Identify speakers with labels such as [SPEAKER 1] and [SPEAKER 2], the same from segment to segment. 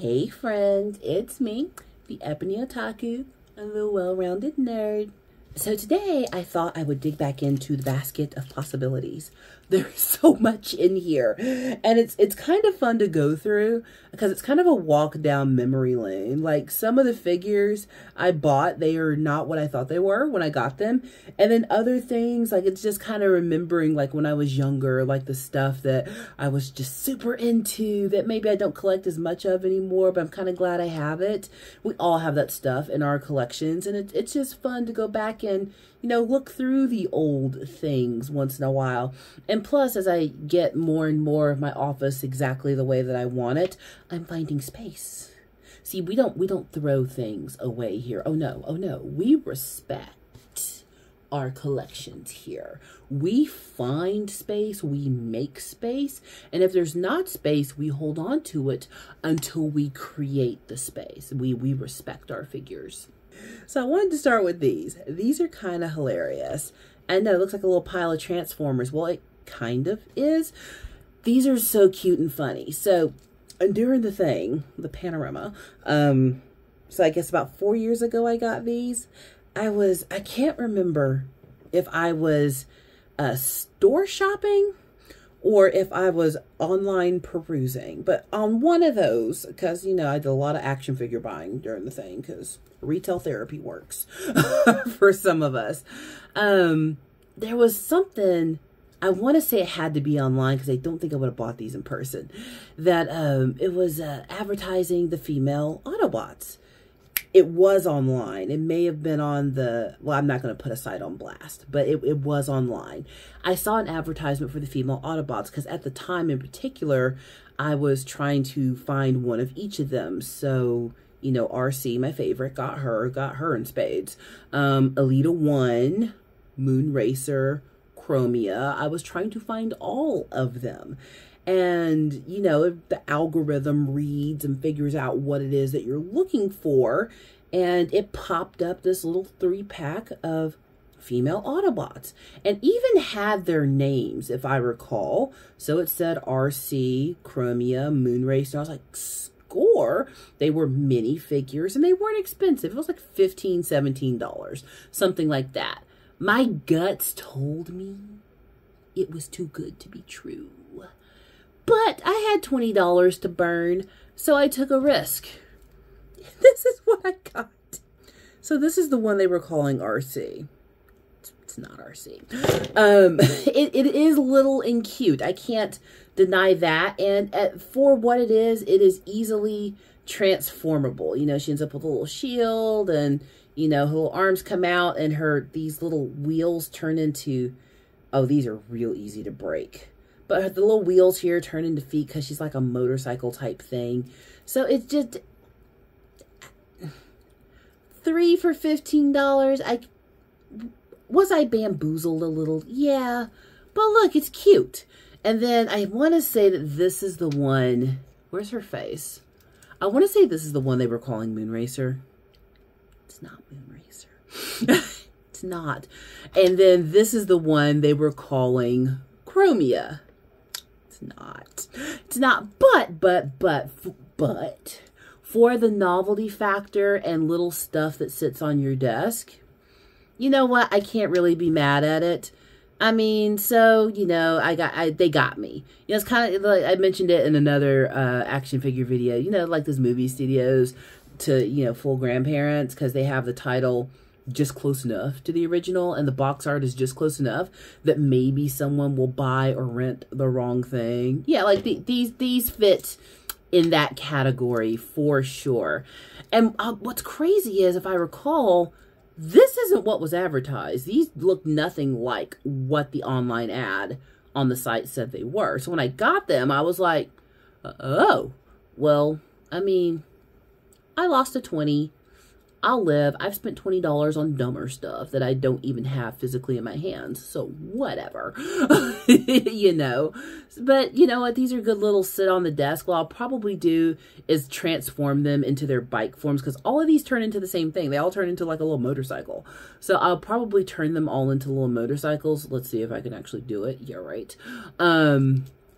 [SPEAKER 1] Hey friend, it's me, the Ebony Otaku, and the well-rounded nerd. So today I thought I would dig back into the basket of possibilities. There's so much in here, and it's kind of fun to go through because it's kind of a walk down memory lane. Like, some of the figures I bought, they are not what I thought they were when I got them. And then other things, like, it's just kind of remembering, like, when I was younger, like the stuff that I was just super into that maybe I don't collect as much of anymore, but I'm kind of glad I have it. We all have that stuff in our collections, and it's just fun to go back and, you know, look through the old things once in a while. And plus, as I get more and more of my office exactly the way that I want it, I'm finding space. See, we don't throw things away here. Oh no. We respect our collections here. We find space, we make space, and if there's not space, we hold on to it until we create the space. We respect our figures. So I wanted to start with these. These are kind of hilarious. I know it looks like a little pile of Transformers. Well, it kind of is. These are so cute and funny. So during the panorama, so I guess about 4 years ago I got these. I can't remember if I was store shopping or if I was online perusing, but on one of those, because, you know, I did a lot of action figure buying during the thing because retail therapy works for some of us. There was something, I want to say it had to be online because I don't think I would have bought these in person, that it was advertising the female Autobots. It was online. It may have been on well, I'm not going to put a site on blast, but it was online. I saw an advertisement for the female Autobots because at the time in particular, I was trying to find one of each of them. So, you know, RC, my favorite, got her in spades. Alita 1, Moonracer, Chromia. I was trying to find all of them. And, you know, if the algorithm reads and figures out what it is that you're looking for, and it popped up this little 3-pack of female Autobots, and even had their names, if I recall. So it said RC, Chromia, Moonracer, and I was like, score. They were mini figures, and they weren't expensive. It was like $15, $17, something like that. My guts told me it was too good to be true. But I had $20 to burn, so I took a risk. This is what I got. So this is the one they were calling RC. It's not RC. It is little and cute. I can't deny that. And for what it is easily transformable. You know, she ends up with a little shield, and, you know, her little arms come out, and these little wheels turn into, oh, these are real easy to break. But the little wheels here turn into feet because she's like a motorcycle type thing. So it's just 3 for $15. Was I bamboozled a little? Yeah. But look, it's cute. And then I want to say that this is the one. Where's her face? I want to say this is the one they were calling Moonracer. It's not Moonracer. It's not. And then this is the one they were calling Chromia. It's not, but for the novelty factor and little stuff that sits on your desk, you know what? I can't really be mad at it. I mean, so, you know, they got me. You know, it's kind of like I mentioned it in another action figure video, you know, like those movie studios to, you know, full grandparents, because they have the title just close enough to the original and the box art is just close enough that maybe someone will buy or rent the wrong thing. Yeah, like these fit in that category for sure. And what's crazy is, if I recall, this isn't what was advertised. These look nothing like what the online ad on the site said they were. So when I got them, I was like, oh, well, I mean, I lost a 20. I'll live. I've spent $20 on dumber stuff that I don't even have physically in my hands. So whatever, you know. But you know what? These are good little sit on the desk. What I'll probably do is transform them into their bike forms, because all of these turn into the same thing. They all turn into like a little motorcycle. So I'll probably turn them all into little motorcycles. Let's see if I can actually do it. Yeah, right.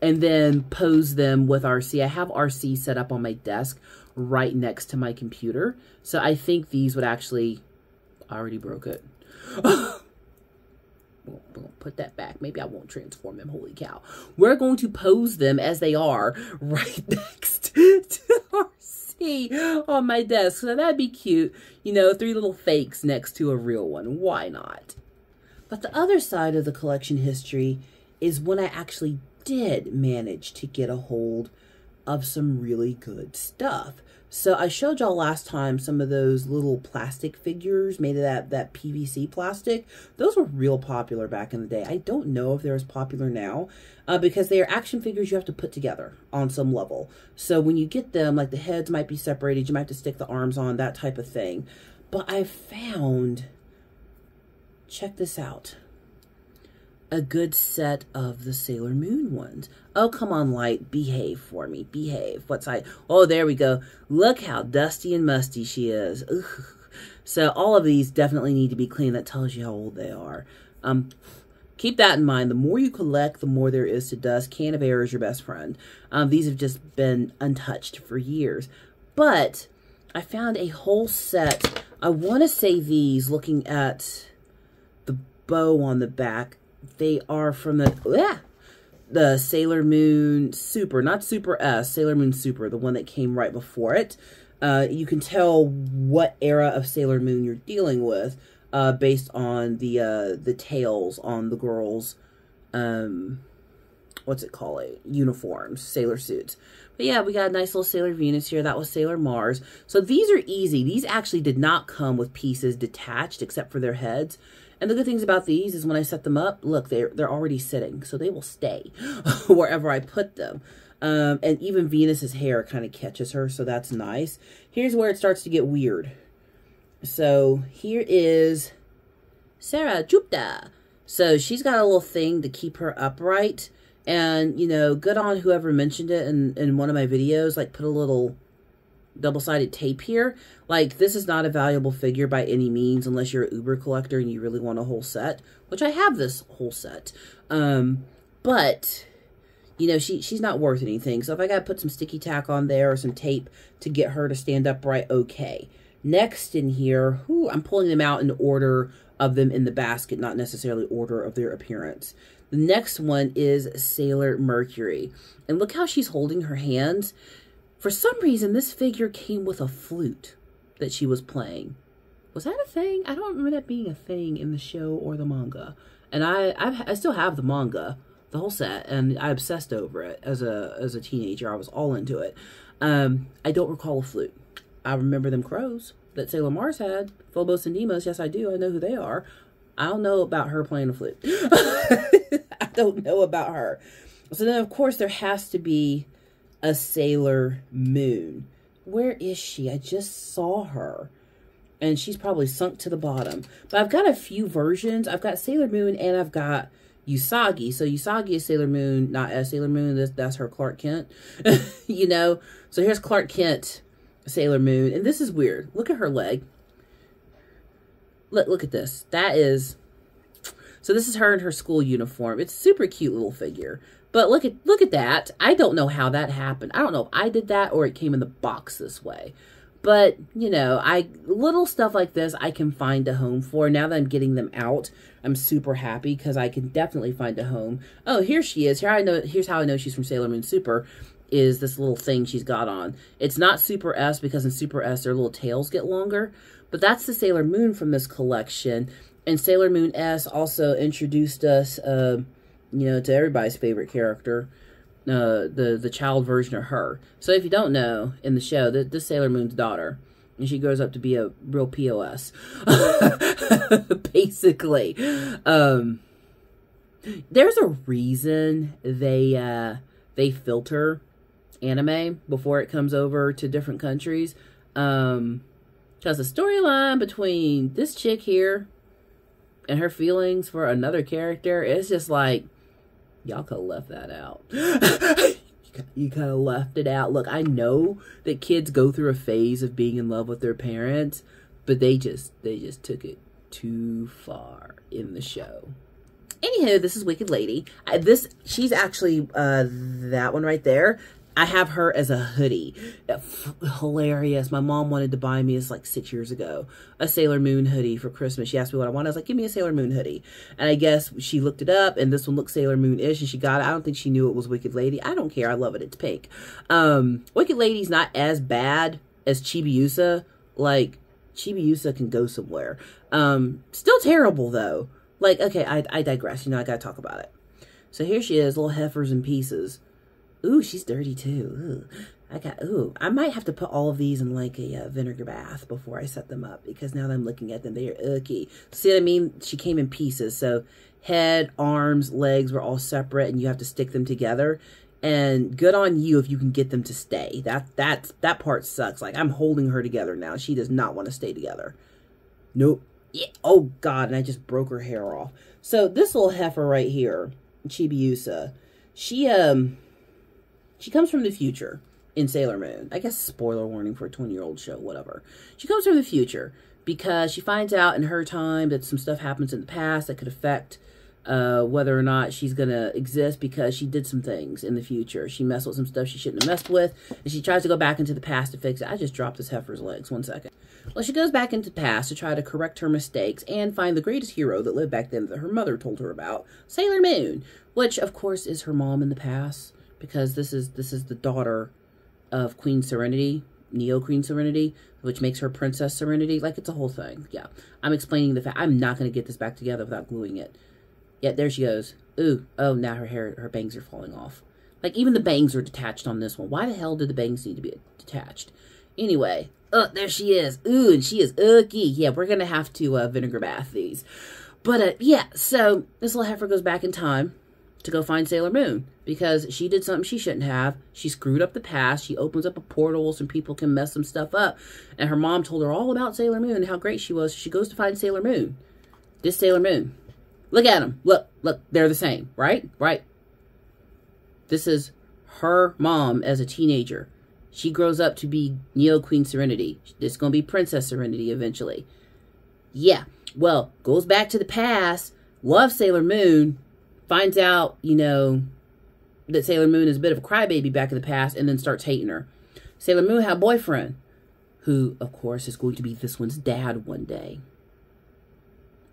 [SPEAKER 1] and then pose them with RC. I have RC set up on my desk right next to my computer. So I think these would actually, I already broke it. We'll put that back. Maybe I won't transform them. Holy cow. We're going to pose them as they are right next to RC on my desk. So that'd be cute. You know, 3 little fakes next to a real one. Why not? But the other side of the collection history is when I actually did manage to get a hold of some really good stuff. So I showed y'all last time some of those little plastic figures made of that PVC plastic. Those were real popular back in the day. I don't know if they're as popular now because they are action figures you have to put together on some level. So when you get them, like the heads might be separated, you might have to stick the arms on, that type of thing. But I found, check this out, a good set of the Sailor Moon ones. Oh, come on, Light. Behave for me. Behave. What side? Oh, there we go. Look how dusty and musty she is. Ugh. So all of these definitely need to be cleaned. That tells you how old they are. Keep that in mind. The more you collect, the more there is to dust. Can of air is your best friend. These have just been untouched for years. But I found a whole set. I want to say these, looking at the bow on the back, they are from the Sailor Moon Super, not Super S, Sailor Moon Super, the one that came right before it. You can tell what era of Sailor Moon you're dealing with based on the tails on the girls' what's it called? Uniforms, sailor suits. But yeah, we got a nice little Sailor Venus here. That was Sailor Mars. So these are easy. These actually did not come with pieces detached except for their heads. And the good things about these is when I set them up, look, they're already sitting. So they will stay wherever I put them. And even Venus's hair kind of catches her, so that's nice. Here's where it starts to get weird. So here is Sarah Jupta. So she's got a little thing to keep her upright. And, you know, good on whoever mentioned it in one of my videos. Like, put a little double-sided tape here. Like, this is not a valuable figure by any means unless you're an Uber collector and you really want a whole set, which I have this whole set. But, you know, she's not worth anything. So if I got to put some sticky tack on there or some tape to get her to stand upright, okay. Next in here, I'm pulling them out in order of them in the basket, not necessarily order of their appearance. The next one is Sailor Mercury. And look how she's holding her hands. For some reason, this figure came with a flute that she was playing. Was that a thing? I don't remember that being a thing in the show or the manga. And I still have the manga, the whole set, and I obsessed over it as a teenager. I was all into it. I don't recall a flute. I remember them crows that Sailor Mars had. Phobos and Deimos, yes I do. I know who they are. I don't know about her playing a flute. I don't know about her. So then, of course, there has to be a Sailor Moon. Where is she? I just saw her. And she's probably sunk to the bottom. But I've got a few versions. I've got Sailor Moon and I've got Usagi. So Usagi is Sailor Moon, not as Sailor Moon. That's her Clark Kent. You know? So here's Clark Kent, Sailor Moon. And this is weird. Look at her leg. Look at this. That is... So this is her in her school uniform. It's a super cute little figure. But look at that. I don't know how that happened. I don't know if I did that or it came in the box this way. But, you know, little stuff like this I can find a home for. Now that I'm getting them out, I'm super happy because I can definitely find a home. Oh, here she is. Here's how I know she's from Sailor Moon Super, is this little thing she's got on. It's not Super S because in Super S their little tails get longer. But that's the Sailor Moon from this collection. And Sailor Moon S also introduced us, you know, to everybody's favorite character, the child version of her. So if you don't know, in the show, this Sailor Moon's daughter, and she grows up to be a real POS, basically. There's a reason they filter anime before it comes over to different countries. Because the storyline between this chick here and her feelings for another character, it's just like, y'all could have left that out. You could have left it out. Look, I know that kids go through a phase of being in love with their parents, but they just took it too far in the show. Anywho, this is Wicked Lady. She's actually that one right there. I have her as a hoodie. Hilarious. My mom wanted to buy me this like 6 years ago, a Sailor Moon hoodie for Christmas. She asked me what I wanted. I was like, give me a Sailor Moon hoodie. And I guess she looked it up, and this one looks Sailor Moon-ish, and she got it. I don't think she knew it was Wicked Lady. I don't care. I love it. It's pink. Wicked Lady's not as bad as Chibiusa. Like, Chibiusa can go somewhere. Still terrible, though. Like, okay, I digress. You know, I gotta talk about it. So here she is, little heifers in pieces. Ooh, she's dirty too. Ooh. I might have to put all of these in like a vinegar bath before I set them up, because now that I'm looking at them, they are icky. See what I mean? She came in pieces. So head, arms, legs were all separate, and you have to stick them together. And good on you if you can get them to stay. That part sucks. Like, I'm holding her together now. She does not want to stay together. Nope. Yeah. Oh God, and I just broke her hair off. So this little heifer right here, Chibiusa, she comes from the future in Sailor Moon. I guess spoiler warning for a 20-year-old show, whatever. She comes from the future because she finds out in her time that some stuff happens in the past that could affect whether or not she's going to exist, because she did some things in the future. She messed with some stuff she shouldn't have messed with, and she tries to go back into the past to fix it. I just dropped this heifer's legs. 1 second. Well, she goes back into the past to try to correct her mistakes and find the greatest hero that lived back then that her mother told her about, Sailor Moon, which, of course, is her mom in the past, because this is the daughter of Queen Serenity, Neo Queen Serenity, which makes her Princess Serenity. Like, it's a whole thing. Yeah, I'm explaining the fact. I'm not going to get this back together without gluing it. Yeah, there she goes. Ooh, oh, now her bangs are falling off. Like, even the bangs are detached on this one. Why the hell did the bangs need to be detached? Anyway, there she is. Ooh, and she is ooky. Yeah, we're going to have to vinegar bath these. But, yeah, so this little heifer goes back in time to go find Sailor Moon, because she did something she shouldn't have. She screwed up the past. She opens up a portal so people can mess some stuff up. And her mom told her all about Sailor Moon and how great she was. She goes to find Sailor Moon. This Sailor Moon. Look at them. Look. They're the same, right? Right. This is her mom as a teenager. She grows up to be Neo Queen Serenity. It's going to be Princess Serenity eventually. Yeah. Well, goes back to the past. Loves Sailor Moon. Finds out, you know, that Sailor Moon is a bit of a crybaby back in the past, and then starts hating her. Sailor Moon had a boyfriend, who, of course, is going to be this one's dad one day.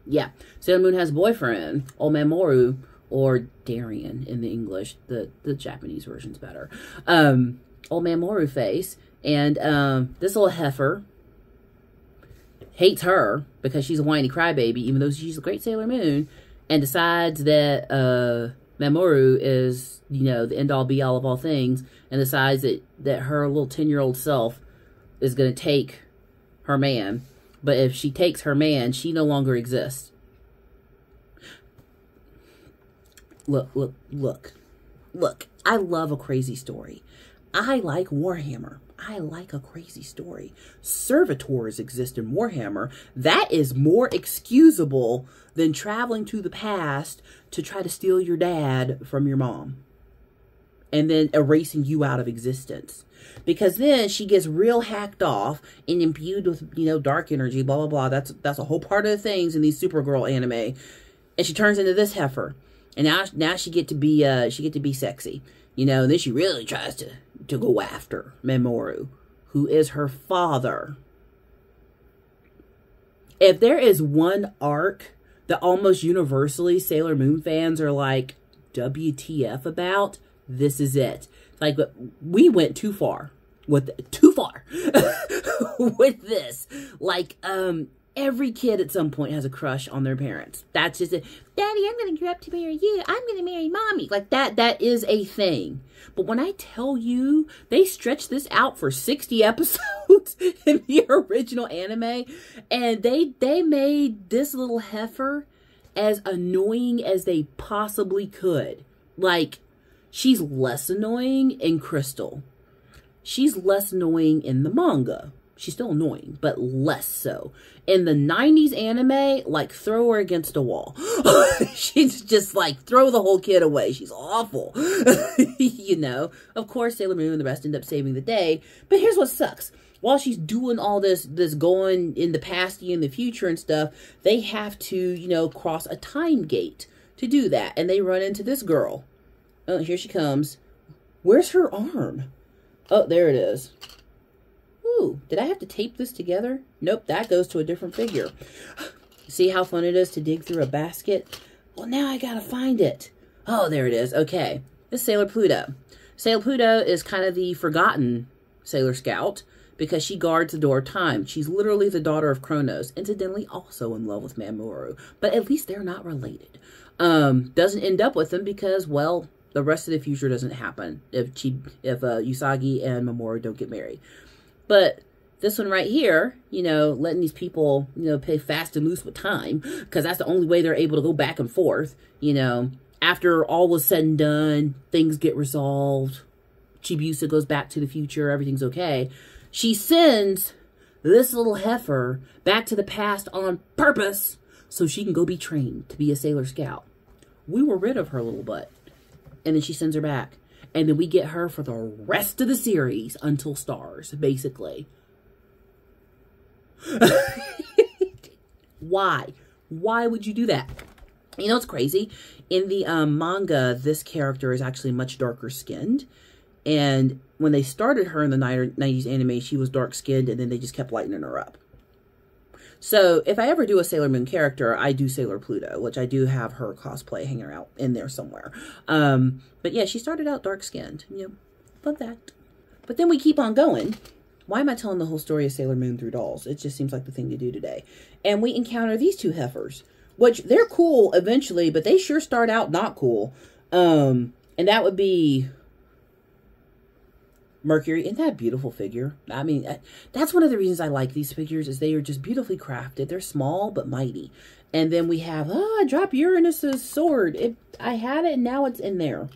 [SPEAKER 1] Yeah, Sailor Moon has a boyfriend, Old Man Moru, or Darien in the English. The Japanese version's better. Old Man Moru face. And this little heifer hates her because she's a whiny crybaby, even though she's a great Sailor Moon, and decides that Mamoru is, you know, the end-all be-all of all things, and decides that her little 10-year-old self is going to take her man. But if she takes her man, she no longer exists. Look. I love a crazy story. I like Warhammer. I like a crazy story. Servitors exist in Warhammer. That is more excusable than traveling to the past to try to steal your dad from your mom and then erasing you out of existence. Because then she gets real hacked off and imbued with, you know, dark energy, blah, blah, blah. That's a whole part of the things in these Supergirl anime. And she turns into this heifer. And now she get to be sexy. You know, and then she really tries to go after Mamoru, who is her father. If there is one arc that almost universally Sailor Moon fans are like, WTF about, this is it. Like, we went too far with this. Like, every kid at some point has a crush on their parents. That's just it. Daddy, I'm going to grow up to marry you. I'm going to marry mommy. Like, that is a thing. But when I tell you, they stretched this out for 60 episodes in the original anime, and they made this little heifer as annoying as they possibly could. Like, she's less annoying in Crystal. She's less annoying in the manga. She's still annoying, but less so. In the 90s anime, like, throw her against a wall. She's just like, throw the whole kid away. She's awful. You know? Of course, Sailor Moon and the rest end up saving the day. But here's what sucks. While she's doing all this going in the past and the future and stuff, they have to, you know, cross a time gate to do that. And they run into this girl. Oh, here she comes. Where's her arm? Oh, there it is. Ooh, did I have to tape this together? Nope, that goes to a different figure. See how fun it is to dig through a basket? Well, now I gotta find it. Oh, there it is. Okay, this is Sailor Pluto. Sailor Pluto is kind of the forgotten Sailor Scout because she guards the door of time. She's literally the daughter of Kronos, incidentally also in love with Mamoru, but at least they're not related. Doesn't end up with them because, well, the rest of the future doesn't happen if Usagi and Mamoru don't get married. But this one right here, you know, letting these people, you know, play fast and loose with time, because that's the only way they're able to go back and forth, you know. After all was said and done, things get resolved. Chibiusa goes back to the future. Everything's okay. She sends this little heifer back to the past on purpose so she can go be trained to be a Sailor Scout. We were rid of her little butt. And then she sends her back. And then we get her for the rest of the series until Stars, basically. Why? Why would you do that? You know, it's crazy. In the manga, this character is actually much darker skinned. And when they started her in the 90s anime, she was dark skinned, and then they just kept lightening her up. So if I ever do a Sailor Moon character, I do Sailor Pluto, which I do have her cosplay hanging out in there somewhere. But yeah, she started out dark skinned. You know, love that. But then we keep on going. Why am I telling the whole story of Sailor Moon through dolls? It just seems like the thing to do today. And we encounter these two heifers, which they're cool eventually, but they sure start out not cool. And that would be Mercury. Isn't that a beautiful figure? I mean, that's one of the reasons I like these figures is they are just beautifully crafted. They're small but mighty. And then we have, drop Uranus's sword. I had it and now it's in there.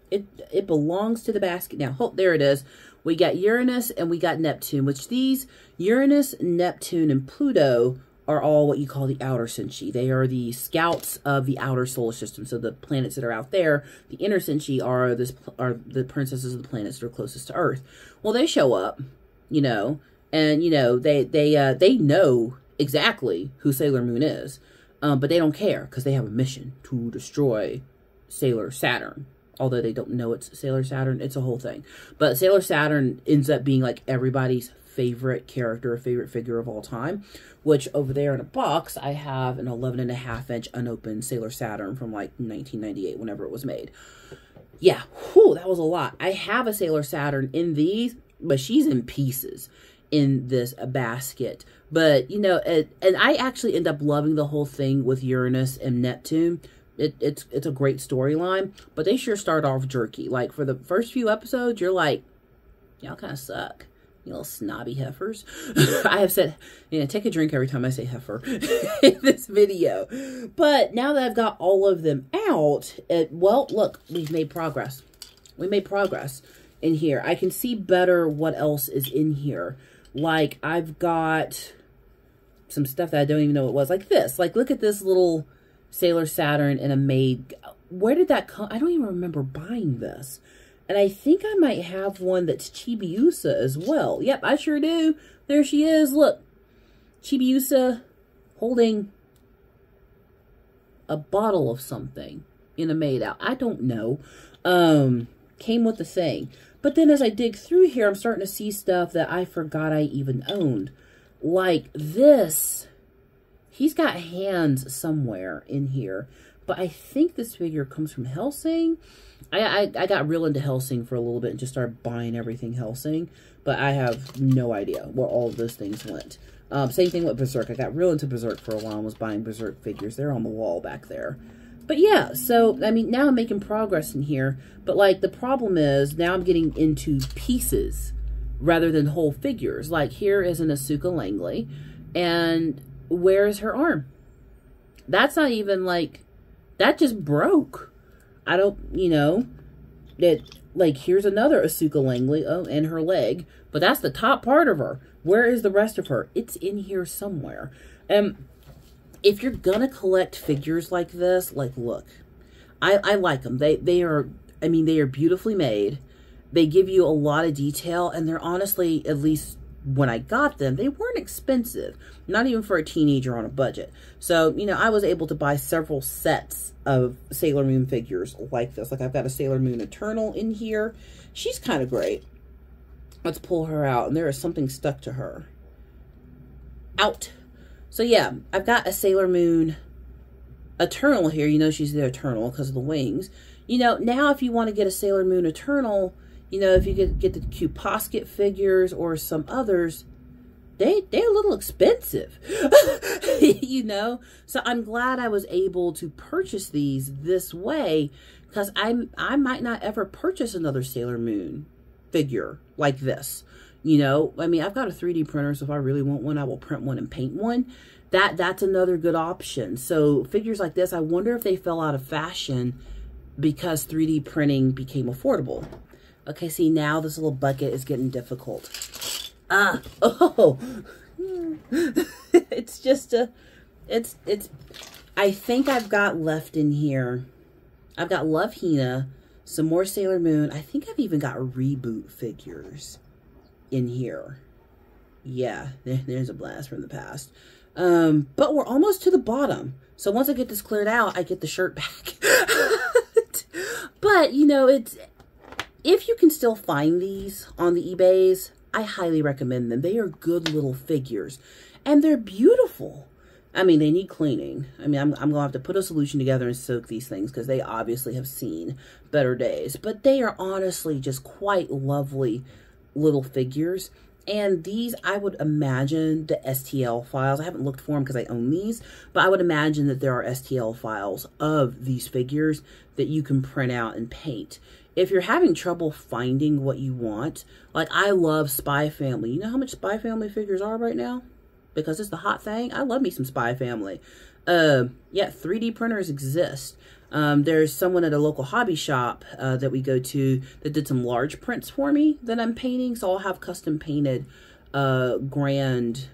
[SPEAKER 1] It belongs to the basket now. Oh, there it is. We got Uranus and we got Neptune, which these Uranus, Neptune, and Pluto are all what you call the outer senshi. They are the scouts of the outer solar system. So the planets that are out there, the inner senshi are the princesses of the planets that are closest to Earth. Well, they show up, you know, and you know they know exactly who Sailor Moon is, but they don't care because they have a mission to destroy Sailor Saturn. Although they don't know it's Sailor Saturn, it's a whole thing. But Sailor Saturn ends up being like everybody's favorite character, favorite figure of all time. Which over there in a box, I have an 11.5-inch unopened Sailor Saturn from like 1998, whenever it was made. Yeah, whew, that was a lot. I have a Sailor Saturn in these, but she's in pieces in this basket. But, you know, and I actually end up loving the whole thing with Uranus and Neptune. It's a great storyline, but they sure start off jerky. Like, for the first few episodes, you're like, y'all kind of suck. You little snobby heifers. I have said, you know, take a drink every time I say heifer in this video. But now that I've got all of them out, well, look, we've made progress. We made progress in here. I can see better what else is in here. Like, I've got some stuff that I don't even know what it was. Like this. Like, look at this little Sailor Saturn and a maid. Where did that come? I don't even remember buying this. And I think I might have one that's Chibiusa as well. Yep, I sure do. There she is. Look. Chibiusa holding a bottle of something in a maid out. I don't know. Came with the thing. But then as I dig through here, I'm starting to see stuff that I forgot I even owned. Like this. He's got hands somewhere in here. But I think this figure comes from Hellsing. I got real into Hellsing for a little bit and just started buying everything Hellsing. But I have no idea where all of those things went. Same thing with Berserk. I got real into Berserk for a while and was buying Berserk figures. They're on the wall back there. But yeah, so, I mean, now I'm making progress in here. But, like, the problem is now I'm getting into pieces rather than whole figures. Like, here is an Asuka Langley. And where is her arm? That's not even, like, that just broke. I don't, you know, that, like, here's another Asuka Langley, oh, and her leg, but that's the top part of her. Where is the rest of her? It's in here somewhere. If you're gonna collect figures like this, like, look, I like them. They are, I mean, they are beautifully made. They give you a lot of detail, and they're honestly, at least when I got them, they weren't expensive, not even for a teenager on a budget. So, you know, I was able to buy several sets of Sailor Moon figures like this. Like I've got a Sailor Moon Eternal in here. She's kind of great. Let's pull her out, and there is something stuck to her. Out. So yeah, I've got a Sailor Moon Eternal here. You know, she's the Eternal because of the wings. You know, now if you want to get a Sailor Moon Eternal, you know, if you get the cute Posket figures or some others, they're a little expensive, you know? So I'm glad I was able to purchase these this way, because I might not ever purchase another Sailor Moon figure like this. You know, I mean, I've got a 3D printer, so if I really want one, I will print one and paint one. That's another good option. So figures like this, I wonder if they fell out of fashion because 3D printing became affordable. Okay, see, now this little bucket is getting difficult. Oh, it's just I think I've got left in here. I've got Love Hina, some more Sailor Moon. I think I've even got Reboot figures in here. Yeah, there's a blast from the past. But we're almost to the bottom. So once I get this cleared out, I get the shirt back. But, you know, if you can still find these on the eBays, I highly recommend them. They are good little figures, and they're beautiful. I mean, they need cleaning. I mean, I'm going to have to put a solution together and soak these things because they obviously have seen better days. But they are honestly just quite lovely little figures. And these, I would imagine the STL files, I haven't looked for them because I own these, but I would imagine that there are STL files of these figures that you can print out and paint. If you're having trouble finding what you want, like I love Spy Family. You know how much Spy Family figures are right now? Because it's the hot thing. I love me some Spy Family. Yeah, 3D printers exist. There's someone at a local hobby shop that we go to that did some large prints for me that I'm painting. So I'll have custom painted grand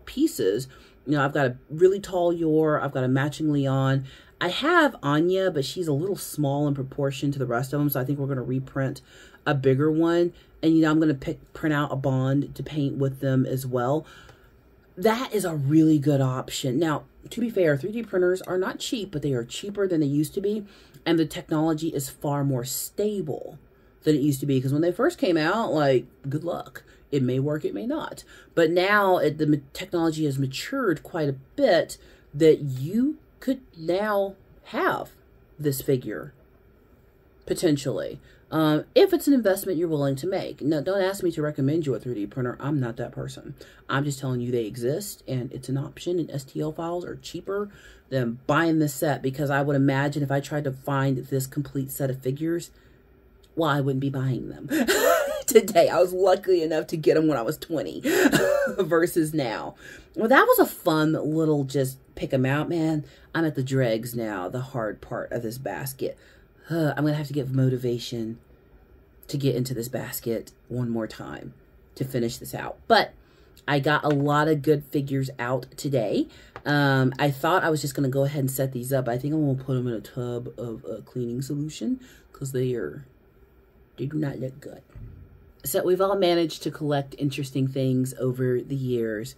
[SPEAKER 1] pieces. You know, I've got a really tall Yor. I've got a matching Leon. I have Anya, but she's a little small in proportion to the rest of them. So I think we're going to reprint a bigger one. And, you know, I'm going to print out a Bond to paint with them as well. That is a really good option. Now, to be fair, 3D printers are not cheap, but they are cheaper than they used to be. And the technology is far more stable than it used to be. Because when they first came out, like, good luck. It may work, it may not. But now the technology has matured quite a bit that you could now have this figure, potentially. If it's an investment you're willing to make. Now, don't ask me to recommend you a 3D printer. I'm not that person. I'm just telling you they exist and it's an option, and STL files are cheaper than buying this set, because I would imagine if I tried to find this complete set of figures, well, I wouldn't be buying them today. I was lucky enough to get them when I was 20 versus now. Well, that was a fun little just pick them out, man. I'm at the dregs now, the hard part of this basket. I'm going to have to get motivation to get into this basket one more time to finish this out. But I got a lot of good figures out today. I thought I was just going to go ahead and set these up. I think I'm going to put them in a tub of a cleaning solution because they do not look good. So we've all managed to collect interesting things over the years.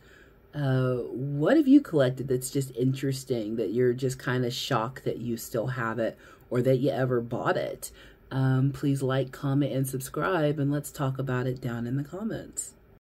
[SPEAKER 1] What have you collected that's just interesting, that you're just kind of shocked that you still have it or that you ever bought it? Please like, comment, and subscribe, and let's talk about it down in the comments.